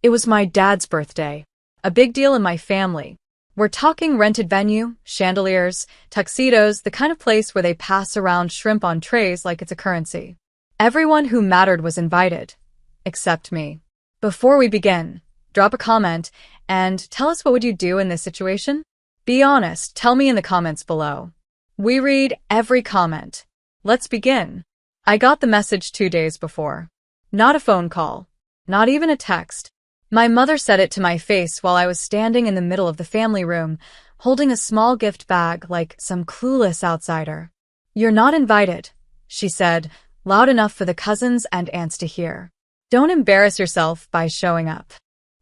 It was my dad's birthday. A big deal in my family. We're talking rented venue, chandeliers, tuxedos, the kind of place where they pass around shrimp on trays like it's a currency. Everyone who mattered was invited. Except me. Before we begin, drop a comment and tell us what would you do in this situation? Be honest, tell me in the comments below. We read every comment. Let's begin. I got the message 2 days before. Not a phone call. Not even a text. My mother said it to my face while I was standing in the middle of the family room, holding a small gift bag like some clueless outsider. "You're not invited," she said, loud enough for the cousins and aunts to hear. "Don't embarrass yourself by showing up."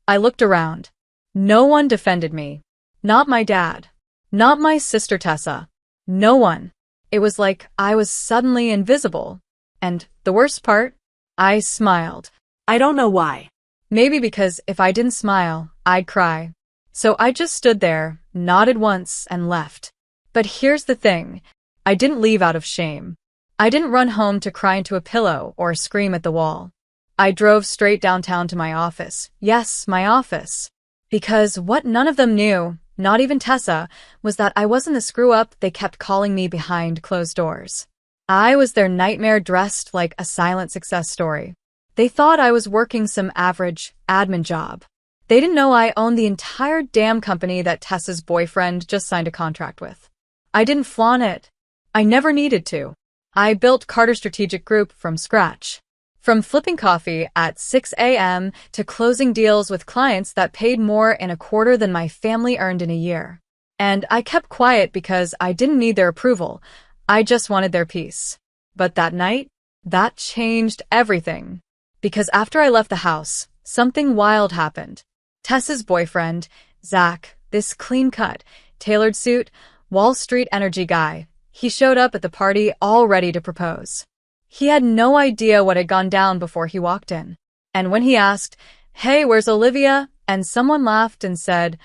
I looked around. No one defended me. Not my dad. Not my sister Tessa. No one. It was like I was suddenly invisible. And the worst part? I smiled. I don't know why. Maybe because if I didn't smile, I'd cry. So I just stood there, nodded once, and left. But here's the thing. I didn't leave out of shame. I didn't run home to cry into a pillow or scream at the wall. I drove straight downtown to my office. Yes, my office. Because what none of them knew, not even Tessa, was that I wasn't the screw-up they kept calling me behind closed doors. I was their nightmare dressed like a silent success story. They thought I was working some average admin job. They didn't know I owned the entire damn company that Tessa's boyfriend just signed a contract with. I didn't flaunt it. I never needed to. I built Carter Strategic Group from scratch. From flipping coffee at 6 a.m. to closing deals with clients that paid more in a quarter than my family earned in a year. And I kept quiet because I didn't need their approval. I just wanted their peace. But that night, that changed everything. Because after I left the house, something wild happened. Tessa's boyfriend, Zach, this clean-cut, tailored suit, Wall Street energy guy, he showed up at the party all ready to propose. He had no idea what had gone down before he walked in. And when he asked, "Hey, where's Olivia?" and someone laughed and said,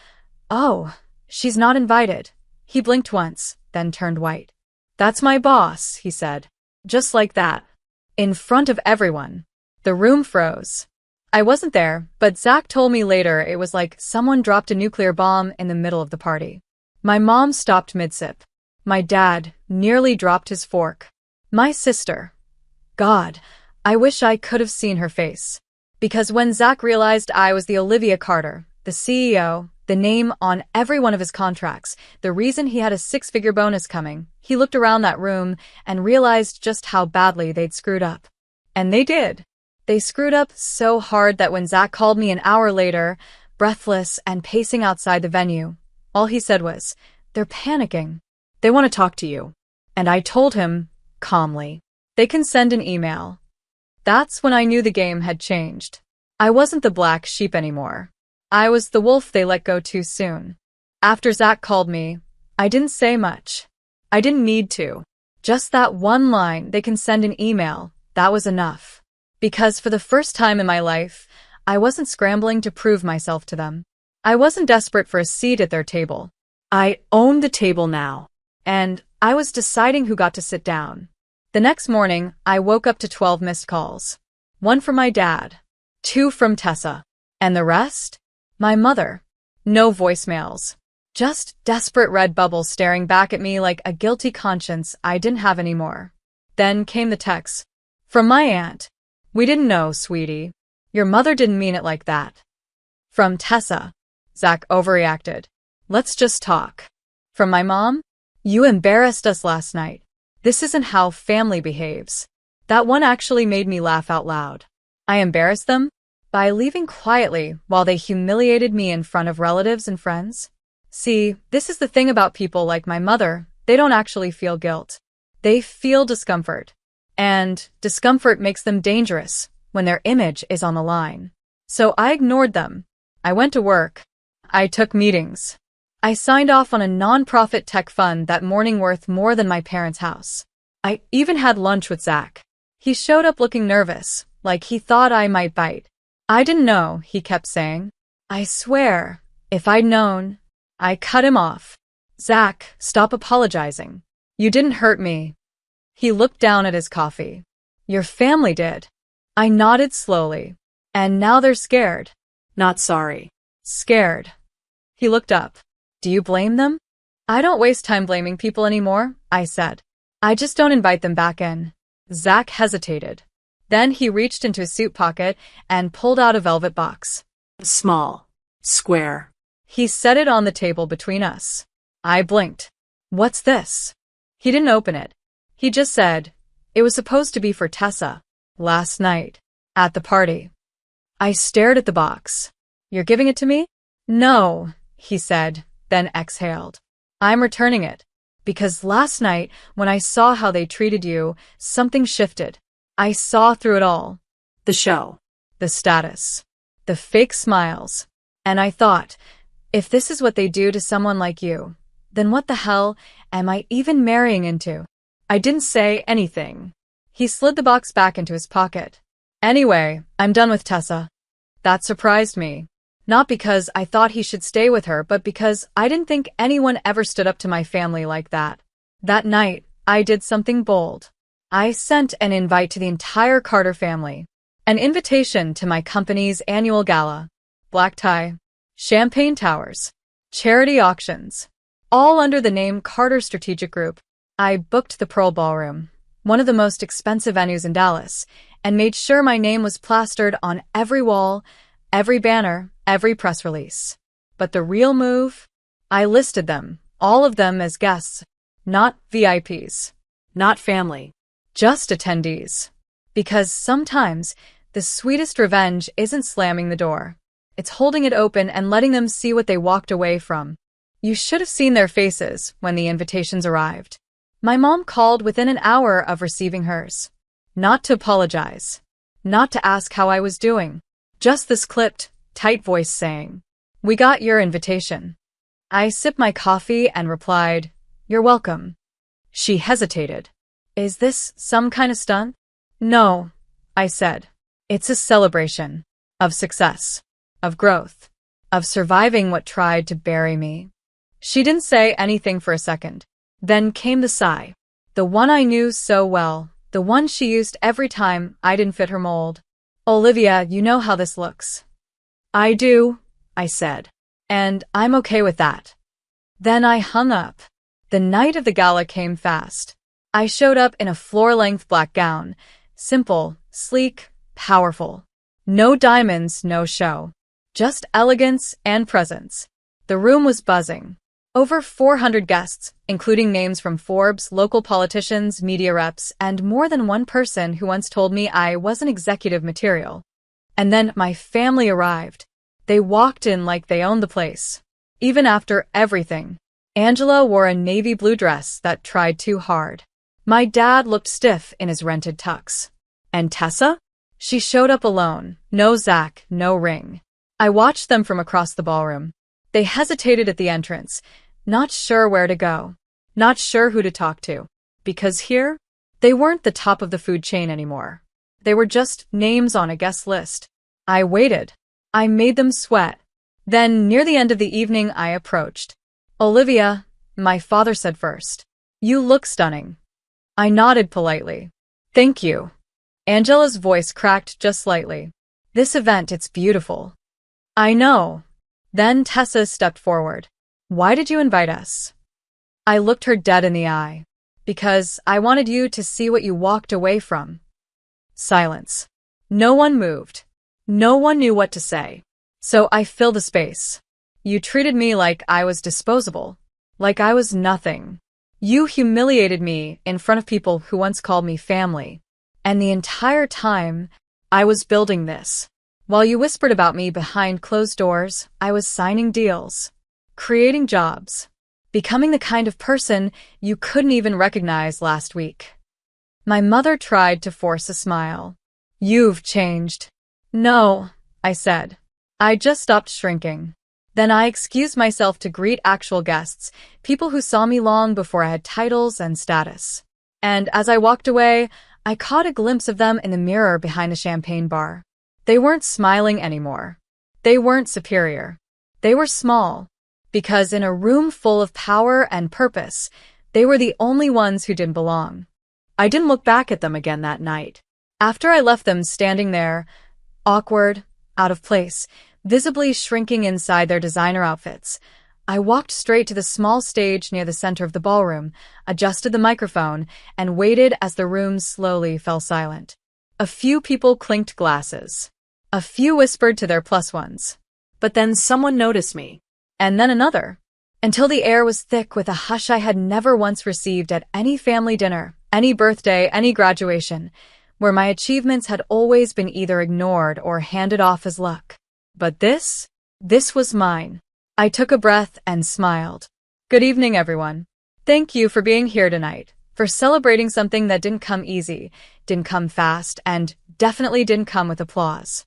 "Oh, she's not invited," he blinked once, then turned white. "That's my boss," he said. Just like that. In front of everyone. The room froze. I wasn't there, but Zach told me later it was like someone dropped a nuclear bomb in the middle of the party. My mom stopped mid-sip. My dad nearly dropped his fork. My sister. God, I wish I could have seen her face. Because when Zach realized I was the Olivia Carter, the CEO, the name on every one of his contracts, the reason he had a 6-figure bonus coming, he looked around that room and realized just how badly they'd screwed up. And they did. They screwed up so hard that when Zach called me an hour later, breathless and pacing outside the venue, all he said was, "They're panicking. They want to talk to you." And I told him, calmly, "They can send an email." That's when I knew the game had changed. I wasn't the black sheep anymore. I was the wolf they let go too soon. After Zach called me, I didn't say much. I didn't need to. Just that one line, "They can send an email," that was enough. Because for the first time in my life, I wasn't scrambling to prove myself to them. I wasn't desperate for a seat at their table. I owned the table now. And I was deciding who got to sit down. The next morning, I woke up to 12 missed calls. 1 from my dad. 2 from Tessa. And the rest? My mother. No voicemails. Just desperate red bubbles staring back at me like a guilty conscience I didn't have anymore. Then came the text. From my aunt. "We didn't know, sweetie. Your mother didn't mean it like that." From Tessa. Zach overreacted. "Let's just talk." From my mom. "You embarrassed us last night. This isn't how family behaves." That one actually made me laugh out loud. I embarrassed them? By leaving quietly while they humiliated me in front of relatives and friends? See, this is the thing about people like my mother. They don't actually feel guilt. They feel discomfort. And discomfort makes them dangerous when their image is on the line. So I ignored them. I went to work. I took meetings. I signed off on a non-profit tech fund that morning worth more than my parents' house. I even had lunch with Zach. He showed up looking nervous, like he thought I might bite. "I didn't know," he kept saying. I swear, if I'd known. I cut him off. "Zach, stop apologizing. You didn't hurt me." He looked down at his coffee. "Your family did." I nodded slowly. "And now they're scared." Not sorry. Scared. He looked up. Do you blame them? I don't waste time blaming people anymore, I said. I just don't invite them back in. Zach hesitated. Then he reached into his suit pocket and pulled out a velvet box. Small. Square. He set it on the table between us. I blinked. What's this? He didn't open it. He just said, it was supposed to be for Tessa. Last night. At the party. I stared at the box. You're giving it to me? No, he said, then exhaled. I'm returning it. Because last night, when I saw how they treated you, something shifted. I saw through it all. The show. The status. The fake smiles. And I thought, if this is what they do to someone like you, then what the hell am I even marrying into? I didn't say anything. He slid the box back into his pocket. Anyway, I'm done with Tessa. That surprised me. Not because I thought he should stay with her, but because I didn't think anyone ever stood up to my family like that. That night, I did something bold. I sent an invite to the entire Carter family. An invitation to my company's annual gala. Black tie. Champagne towers. Charity auctions. All under the name Carter Strategic Group. I booked the Pearl Ballroom, one of the most expensive venues in Dallas, and made sure my name was plastered on every wall, every banner, every press release. But the real move? I listed them, all of them, as guests, not VIPs, not family, just attendees. Because sometimes the sweetest revenge isn't slamming the door. It's holding it open and letting them see what they walked away from. You should have seen their faces when the invitations arrived. My mom called within an hour of receiving hers. Not to apologize. Not to ask how I was doing. Just this clipped, tight voice saying, "We got your invitation." I sipped my coffee and replied, "You're welcome." She hesitated. Is this some kind of stunt? No, I said. It's a celebration. Of success. Of growth. Of surviving what tried to bury me. She didn't say anything for a second. Then came the sigh. The one I knew so well. The one she used every time I didn't fit her mold. Olivia, you know how this looks. I do, I said. And I'm okay with that. Then I hung up. The night of the gala came fast. I showed up in a floor-length black gown. Simple, sleek, powerful. No diamonds, no show. Just elegance and presence. The room was buzzing. Over 400 guests, including names from Forbes, local politicians, media reps, and more than one person who once told me I wasn't executive material. And then my family arrived. They walked in like they owned the place. Even after everything. Angela wore a navy blue dress that tried too hard. My dad looked stiff in his rented tux. And Tessa? She showed up alone. No Zach, no ring. I watched them from across the ballroom. They hesitated at the entrance, not sure where to go, not sure who to talk to. Because here, they weren't the top of the food chain anymore. They were just names on a guest list. I waited. I made them sweat. Then, near the end of the evening, I approached. Olivia, my father said first. You look stunning. I nodded politely. Thank you. Angela's voice cracked just slightly. This event, it's beautiful. I know. Then Tessa stepped forward. Why did you invite us? I looked her dead in the eye. Because I wanted you to see what you walked away from. Silence. No one moved. No one knew what to say. So I filled the space. You treated me like I was disposable. Like I was nothing. You humiliated me in front of people who once called me family. And the entire time, I was building this. While you whispered about me behind closed doors, I was signing deals. Creating jobs. Becoming the kind of person you couldn't even recognize last week. My mother tried to force a smile. You've changed. No, I said. I just stopped shrinking. Then I excused myself to greet actual guests, people who saw me long before I had titles and status. And as I walked away, I caught a glimpse of them in the mirror behind the champagne bar. They weren't smiling anymore. They weren't superior. They were small. Because in a room full of power and purpose, they were the only ones who didn't belong. I didn't look back at them again that night. After I left them standing there, awkward, out of place, visibly shrinking inside their designer outfits. I walked straight to the small stage near the center of the ballroom, adjusted the microphone, and waited as the room slowly fell silent. A few people clinked glasses. A few whispered to their plus ones. But then someone noticed me. And then another. Until the air was thick with a hush I had never once received at any family dinner, any birthday, any graduation, where my achievements had always been either ignored or handed off as luck. But this was mine. I took a breath and smiled. Good evening, everyone. Thank you for being here tonight, for celebrating something that didn't come easy, didn't come fast, and definitely didn't come with applause.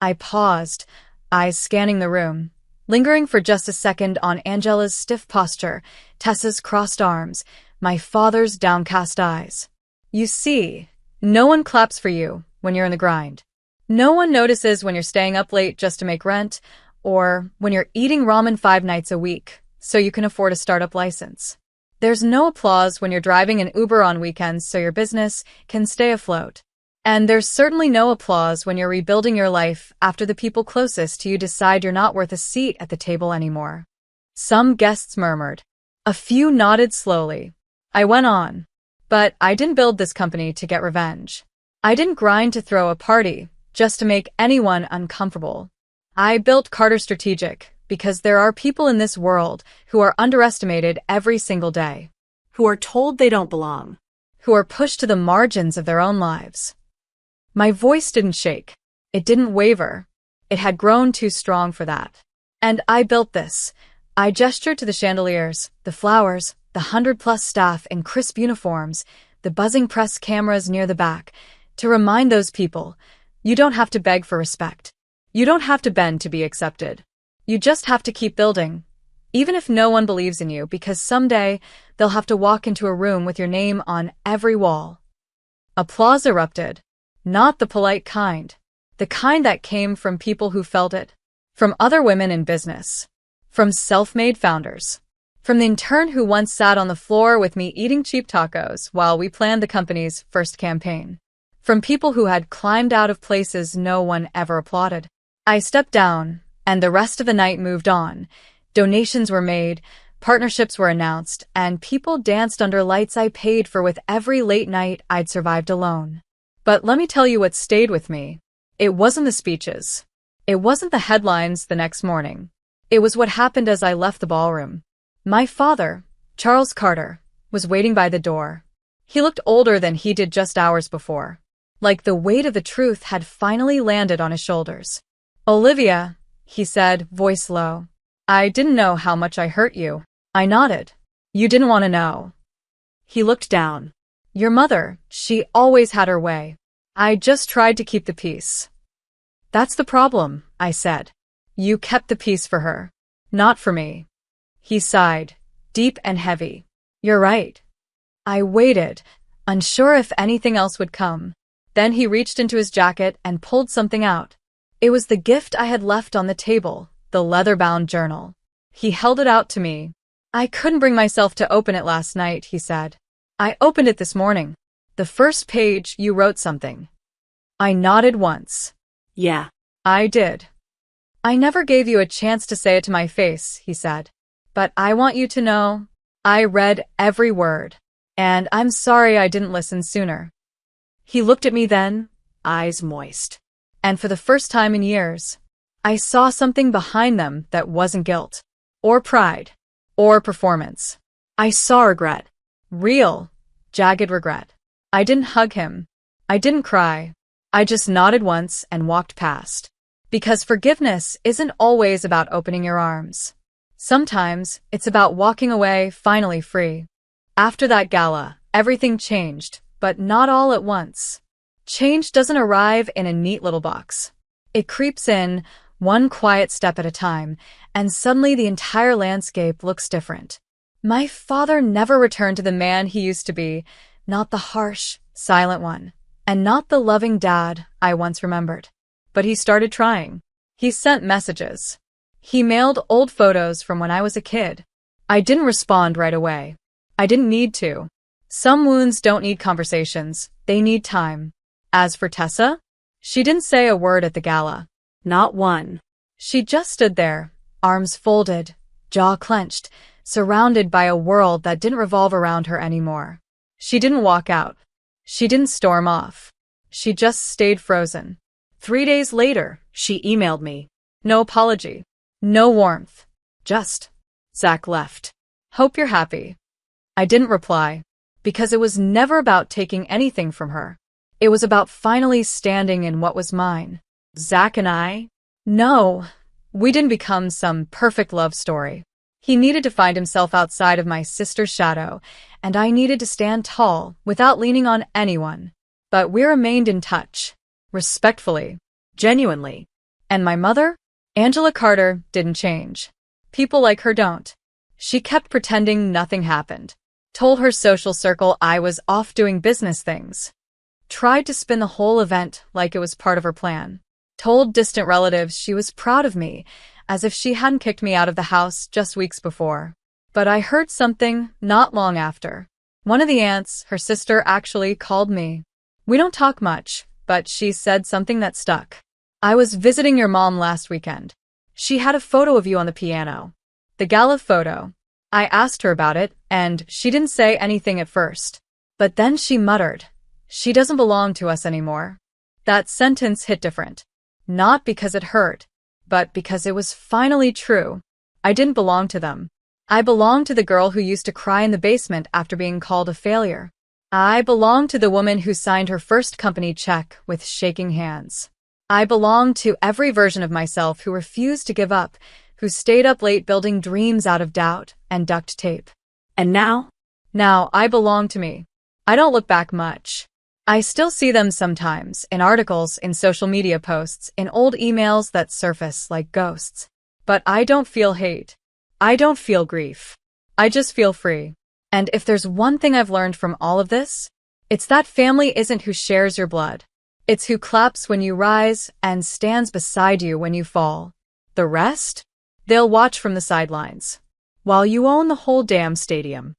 I paused, eyes scanning the room, lingering for just a second on Angela's stiff posture, Tessa's crossed arms, my father's downcast eyes. You see, no one claps for you when you're in the grind. No one notices when you're staying up late just to make rent, or when you're eating ramen 5 nights a week so you can afford a startup license. There's no applause when you're driving an Uber on weekends so your business can stay afloat. And there's certainly no applause when you're rebuilding your life after the people closest to you decide you're not worth a seat at the table anymore. Some guests murmured. A few nodded slowly. I went on. But I didn't build this company to get revenge. I didn't grind to throw a party just to make anyone uncomfortable. I built Carter Strategic because there are people in this world who are underestimated every single day, Who are told they don't belong. who are pushed to the margins of their own lives. My voice didn't shake. It didn't waver. It had grown too strong for that. And I built this. I gestured to the chandeliers, the flowers, the 100+ staff in crisp uniforms, the buzzing press cameras near the back, to remind those people, you don't have to beg for respect. You don't have to bend to be accepted. You just have to keep building, even if no one believes in you, because someday they'll have to walk into a room with your name on every wall. Applause erupted. Not the polite kind. The kind that came from people who felt it. From other women in business. From self-made founders. From the intern who once sat on the floor with me eating cheap tacos while we planned the company's first campaign. From people who had climbed out of places no one ever applauded. I stepped down, and the rest of the night moved on. Donations were made, partnerships were announced, and people danced under lights I paid for with every late night I'd survived alone. But let me tell you what stayed with me. It wasn't the speeches. It wasn't the headlines the next morning. It was what happened as I left the ballroom. My father, Charles Carter, was waiting by the door. He looked older than he did just hours before. Like the weight of the truth had finally landed on his shoulders. Olivia, he said, voice low. I didn't know how much I hurt you. I nodded. You didn't want to know. He looked down. Your mother, she always had her way. I just tried to keep the peace. That's the problem, I said. You kept the peace for her. Not for me. He sighed, deep and heavy. You're right. I waited, unsure if anything else would come. Then he reached into his jacket and pulled something out. It was the gift I had left on the table, the leather-bound journal. He held it out to me. I couldn't bring myself to open it last night, he said. I opened it this morning. The first page, you wrote something. I nodded once. Yeah. I did. I never gave you a chance to say it to my face, he said. But I want you to know, I read every word. And I'm sorry I didn't listen sooner. He looked at me then, eyes moist. And for the first time in years, I saw something behind them that wasn't guilt, or pride, or performance. I saw regret. Real, jagged regret. I didn't hug him. I didn't cry. I just nodded once and walked past. Because forgiveness isn't always about opening your arms. Sometimes it's about walking away finally free. After that gala, everything changed, but not all at once. Change doesn't arrive in a neat little box. It creeps in, one quiet step at a time, and suddenly the entire landscape looks different. My father never returned to the man he used to be, not the harsh, silent one, and not the loving dad I once remembered. But he started trying. He sent messages. He mailed old photos from when I was a kid. I didn't respond right away. I didn't need to. Some wounds don't need conversations, they need time. As for Tessa, she didn't say a word at the gala. Not one. She just stood there, arms folded, jaw clenched, surrounded by a world that didn't revolve around her anymore. She didn't walk out. She didn't storm off. She just stayed frozen. 3 days later, she emailed me. No apology. No warmth. Just, Zach left. hope you're happy. I didn't reply, because it was never about taking anything from her. It was about finally standing in what was mine. Zach and I? No, we didn't become some perfect love story. He needed to find himself outside of my sister's shadow, and I needed to stand tall without leaning on anyone. But we remained in touch, respectfully, Genuinely. and my mother, Angela Carter, didn't change. People like her don't. She kept pretending nothing happened, told her social circle I was off doing business things, tried to spin the whole event like it was part of her plan, told distant relatives she was proud of me, as if she hadn't kicked me out of the house just weeks before. But I heard something not long after. One of the aunts, her sister, actually called me. We don't talk much, but she said something that stuck. I was visiting your mom last weekend. She had a photo of you on the piano. The gala photo. I asked her about it, and she didn't say anything at first. But then she muttered, "She doesn't belong to us anymore." That sentence hit different. Not because it hurt, but because it was finally true. I didn't belong to them. I belonged to the girl who used to cry in the basement after being called a failure. I belonged to the woman who signed her first company check with shaking hands. I belonged to every version of myself who refused to give up, who stayed up late building dreams out of doubt and duct tape. And now? Now I belong to me. I don't look back much. I still see them sometimes, in articles, in social media posts, in old emails that surface like ghosts. But I don't feel hate. I don't feel grief. I just feel free. And if there's one thing I've learned from all of this, it's that family isn't who shares your blood. It's who claps when you rise and stands beside you when you fall. The rest? They'll watch from the sidelines, while you own the whole damn stadium.